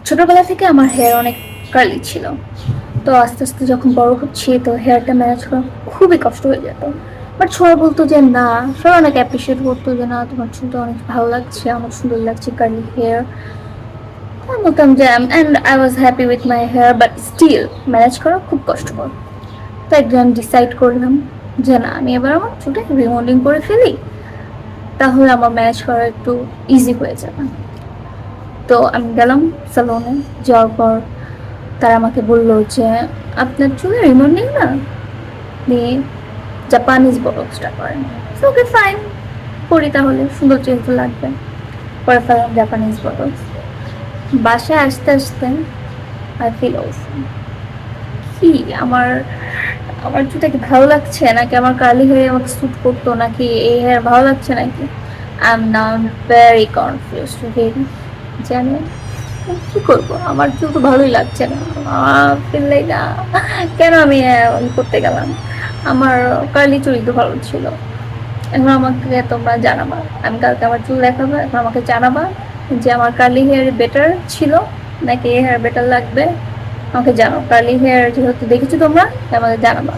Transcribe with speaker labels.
Speaker 1: ছোটবেলা থেকে আমার হেয়ার অনেক কার্লি ছিল। তো আস্তে আস্তে যখন বড় হচ্ছি তো হেয়ারটা ম্যানেজ করা খুবই কষ্ট হয়ে যেত। বাট সবাই বলতো যে না, সবাই অনেক অ্যাপ্রিসিয়েট করতো যে না, তোমার চুলটা অনেক ভালো লাগছে, অনেক সুন্দর লাগছে কার্লি হেয়ার। আমি বলতাম যে and I was happy with my hair, but still manage করা খুব কষ্টকর। তো একদিন ডিসাইড করলাম যে না, আমি এবার আমার চুলটা রিমন্ডিং করে ফেলি, তাহলে আমার ম্যানেজ করা একটু ইজি হয়ে যাবে। তো আমি গেলাম স্যালনে। যাওয়ার পর তারা আমাকে বলল যে আপনার চুলে রিবন্ডিং না, আপনি জাপানিজ বটক্সটা করেন। ওকে ফাইন, করি তাহলে, সুন্দর যেহেতু লাগবে। করে ফেললাম জাপানিজ বটক্স। বাসায় আসতে আসতে আই ফিল অফ কি আমার আমার চুলটা কি ভালো লাগছে, নাকি আমার কার্লি হেয়ার আমাকে স্যুট করতো, নাকি এই হেয়ার ভালো লাগছে, নাকি I am now very confused very. জানি কি করবো, আমার চুল তো ভালোই লাগছে না। ফিল লাইক কেন আমি করতে গেলাম, আমার কার্লি চুল তো ভালো ছিল। এখন আমাকে তোমরা জানাবা, আমি কালকে আমার চুল দেখাবো, এখন আমাকে জানাবা যে আমার কার্লি হেয়ার বেটার ছিল নাকি এই হেয়ার বেটার লাগবে। আমাকে জানো, কার্লি হেয়ার যেহেতু দেখেছো তোমরা, আমাকে জানাবা।